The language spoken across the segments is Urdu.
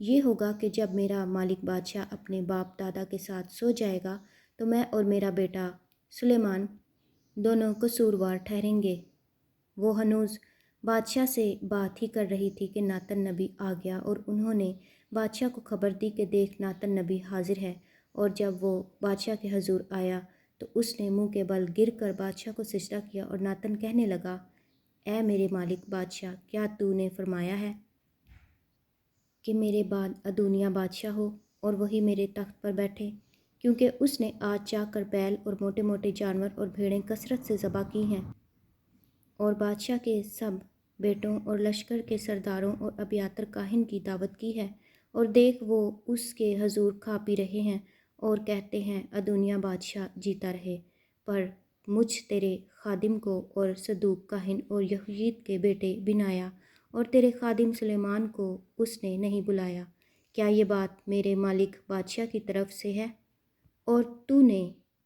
یہ ہوگا کہ جب میرا مالک بادشاہ اپنے باپ دادا کے ساتھ سو جائے گا تو میں اور میرا بیٹا سلیمان دونوں قصوروار ٹھہریں گے۔ وہ ہنوز بادشاہ سے بات ہی کر رہی تھی کہ ناتن نبی آ گیا اور انہوں نے بادشاہ کو خبر دی کہ دیکھ ناتن نبی حاضر ہے۔ اور جب وہ بادشاہ کے حضور آیا تو اس نے منہ کے بل گر کر بادشاہ کو سجدہ کیا اور ناتن کہنے لگا، اے میرے مالک بادشاہ، کیا تو نے فرمایا ہے کہ میرے بعد ادونیا بادشاہ ہو اور وہی میرے تخت پر بیٹھے؟ کیونکہ اس نے آج چاہ کر بیل اور موٹے موٹے جانور اور بھیڑیں کثرت سے ذبح کی ہیں، اور بادشاہ کے سب بیٹوں اور لشکر کے سرداروں اور ابیاتر کاہن کی دعوت کی ہے، اور دیکھ وہ اس کے حضور کھا پی رہے ہیں اور کہتے ہیں ادونیا بادشاہ جیتا رہے۔ پر مجھ تیرے خادم کو اور صدوق کاہن اور یہوید کے بیٹے بنایا اور تیرے خادم سلیمان کو اس نے نہیں بلایا۔ کیا یہ بات میرے مالک بادشاہ کی طرف سے ہے؟ اور تو نے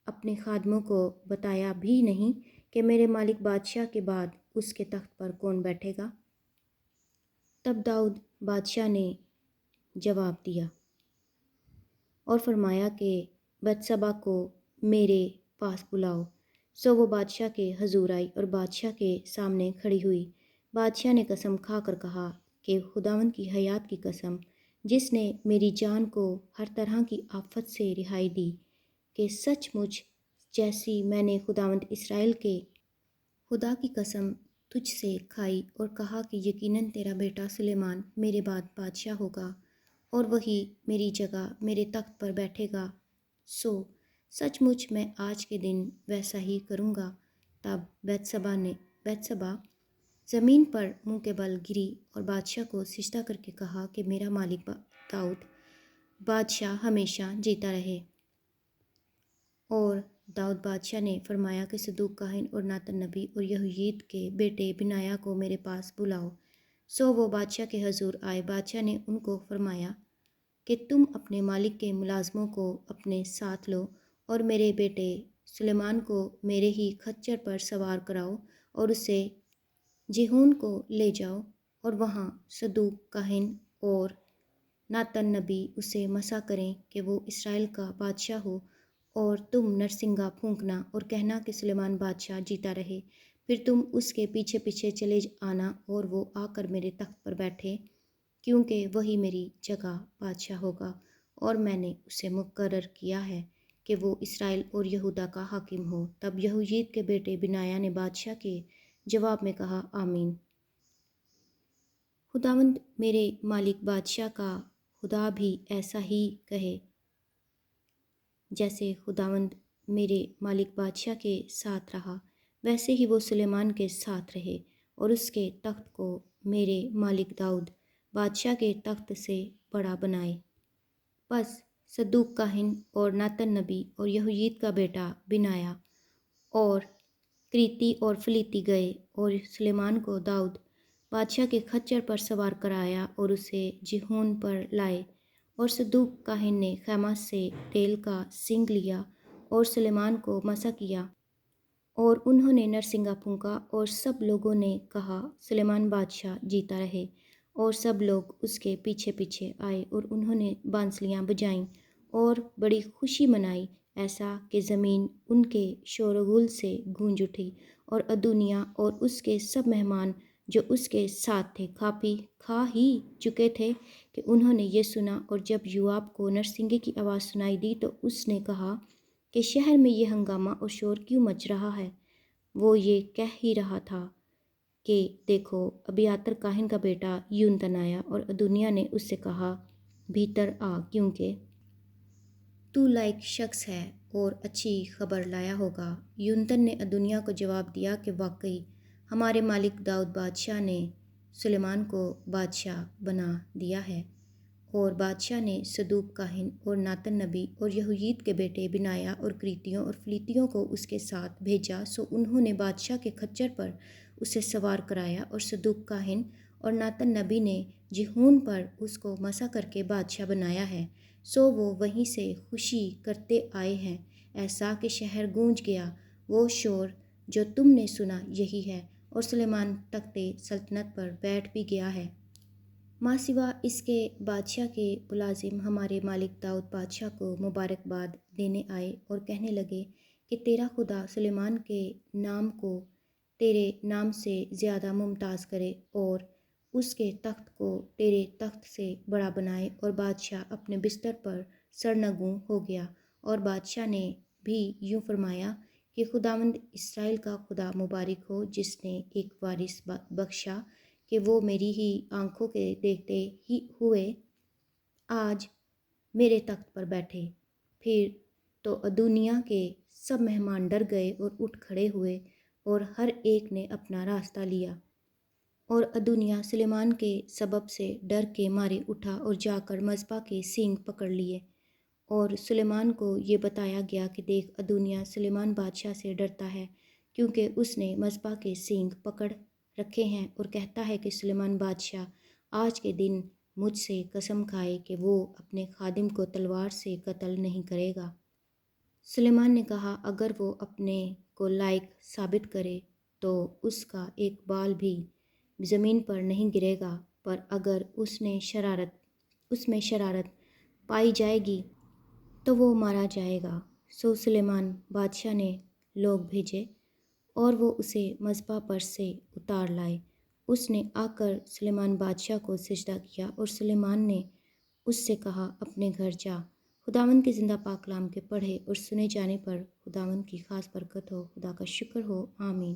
اپنے خادموں کو بتایا بھی نہیں کہ میرے مالک بادشاہ کے بعد اس کے تخت پر کون بیٹھے گا؟ تب داؤد بادشاہ نے جواب دیا اور فرمایا کہ بتشبہ کو میرے پاس بلاؤ۔ سو وہ بادشاہ کے حضور آئی اور بادشاہ کے سامنے کھڑی ہوئی۔ بادشاہ نے قسم کھا کر کہا کہ خداوند کی حیات کی قسم، جس نے میری جان کو ہر طرح کی آفت سے رہائی دی، کہ سچ مچ جیسی میں نے خداوند اسرائیل کے خدا کی قسم تجھ سے کھائی اور کہا کہ یقیناً تیرا بیٹا سلیمان میرے بعد بادشاہ ہوگا اور وہی میری جگہ میرے تخت پر بیٹھے گا، سو سچ مچ میں آج کے دن ویسا ہی کروں گا۔ تب بتشبہ زمین پر منہ کے بل گری اور بادشاہ کو سجدہ کر کے کہا کہ میرا مالک داؤد بادشاہ ہمیشہ جیتا رہے۔ اور داؤد بادشاہ نے فرمایا کہ صدوق کاہن اور ناتن نبی اور یہوید کے بیٹے بنایا کو میرے پاس بلاؤ۔ سو وہ بادشاہ کے حضور آئے۔ بادشاہ نے ان کو فرمایا کہ تم اپنے مالک کے ملازموں کو اپنے ساتھ لو اور میرے بیٹے سلیمان کو میرے ہی کھچر پر سوار کراؤ اور اسے جیہون کو لے جاؤ، اور وہاں صدوق کاہن اور ناتن نبی اسے مسا کریں کہ وہ اسرائیل کا بادشاہ ہو، اور تم نرسنگا پھونکنا اور کہنا کہ سلیمان بادشاہ جیتا رہے۔ پھر تم اس کے پیچھے پیچھے چلے آنا اور وہ آ کر میرے تخت پر بیٹھے، کیونکہ وہی میری جگہ بادشاہ ہوگا، اور میں نے اسے مقرر کیا ہے کہ وہ اسرائیل اور یہودا کا حاکم ہو۔ تب یہوید کے بیٹے بنایا نے بادشاہ کے جواب میں کہا، آمین۔ خداوند میرے مالک بادشاہ کا خدا بھی ایسا ہی کہے، جیسے خداوند میرے مالک بادشاہ کے ساتھ رہا ویسے ہی وہ سلیمان کے ساتھ رہے، اور اس کے تخت کو میرے مالک داؤد بادشاہ کے تخت سے بڑا بنائے۔ پس صدوق کاہن اور ناتن نبی اور یہوید کا بیٹا بنایا اور کریتی اور فلیتی گئے اور سلیمان کو داؤد بادشاہ کے کھچر پر سوار کرایا اور اسے جیہون پر لائے، اور صدوق کاہن نے خیمہ سے تیل کا سنگ لیا اور سلیمان کو مسا کیا، اور انہوں نے نرسنگا پھونکا، اور سب لوگوں نے کہا سلیمان بادشاہ جیتا رہے، اور سب لوگ اس کے پیچھے پیچھے آئے اور انہوں نے بانسلیاں بجائیں اور بڑی خوشی منائی، ایسا کہ زمین ان کے شور و غل سے گونج اٹھی۔ اور ادونیا اور اس کے سب مہمان جو اس کے ساتھ تھے کھا ہی چکے تھے کہ انہوں نے یہ سنا، اور جب یوآب کو نرسنگے کی آواز سنائی دی تو اس نے کہا کہ شہر میں یہ ہنگامہ اور شور کیوں مچ رہا ہے؟ وہ یہ کہہ ہی رہا تھا کہ دیکھو ابیاتر کاہن کا بیٹا یونتن آیا، اور ادونیا نے اس سے کہا، بھیتر آ، کیونکہ تو لائق شخص ہے اور اچھی خبر لایا ہوگا۔ یونتن نے ادونیا کو جواب دیا کہ واقعی ہمارے مالک داؤد بادشاہ نے سلیمان کو بادشاہ بنا دیا ہے۔ اور بادشاہ نے صدوق کاہن اور ناتن نبی اور یہوید کے بیٹے بنایا اور کریتیوں اور فلیتیوں کو اس کے ساتھ بھیجا، سو انہوں نے بادشاہ کے کھچر پر اسے سوار کرایا، اور صدوق کاہن اور ناتن نبی نے جیہون پر اس کو مسا کر کے بادشاہ بنایا ہے، سو وہ وہیں سے خوشی کرتے آئے ہیں، ایسا کہ شہر گونج گیا۔ وہ شور جو تم نے سنا یہی ہے، اور سلیمان تخت سلطنت پر بیٹھ بھی گیا ہے۔ ماں سوا اس کے بادشاہ کے ملازم ہمارے مالک داؤد بادشاہ کو مبارکباد دینے آئے اور کہنے لگے کہ تیرا خدا سلیمان کے نام کو تیرے نام سے زیادہ ممتاز کرے اور اس کے تخت کو تیرے تخت سے بڑا بنائے۔ اور بادشاہ اپنے بستر پر سرنگوں ہو گیا، اور بادشاہ نے بھی یوں فرمایا کہ خداوند اسرائیل کا خدا مبارک ہو، جس نے ایک وارث بخشا کہ وہ میری ہی آنکھوں کے دیکھتے ہی ہوئے آج میرے تخت پر بیٹھے۔ پھر تو ادونیا کے سب مہمان ڈر گئے اور اٹھ کھڑے ہوئے، اور ہر ایک نے اپنا راستہ لیا۔ اور ادونیا سلیمان کے سبب سے ڈر کے مارے اٹھا اور جا کر مذبح کے سینگ پکڑ لیے۔ اور سلیمان کو یہ بتایا گیا کہ دیکھ، ادونیا سلیمان بادشاہ سے ڈرتا ہے، کیونکہ اس نے مذبح کے سینگ پکڑ رکھے ہیں، اور کہتا ہے کہ سلیمان بادشاہ آج کے دن مجھ سے قسم کھائے کہ وہ اپنے خادم کو تلوار سے قتل نہیں کرے گا۔ سلیمان نے کہا، اگر وہ اپنے کو لائق ثابت کرے تو اس کا ایک بال بھی زمین پر نہیں گرے گا، پر اگر اس میں شرارت پائی جائے گی تو وہ مارا جائے گا۔ سو سلیمان بادشاہ نے لوگ بھیجے اور وہ اسے مذبح پر سے اتار لائے۔ اس نے آ کر سلیمان بادشاہ کو سجدہ کیا، اور سلیمان نے اس سے کہا، اپنے گھر جا۔ خداوند کے زندہ پاک کلام کے پڑھے اور سنے جانے پر خداوند کی خاص برکت ہو۔ خدا کا شکر ہو، آمین۔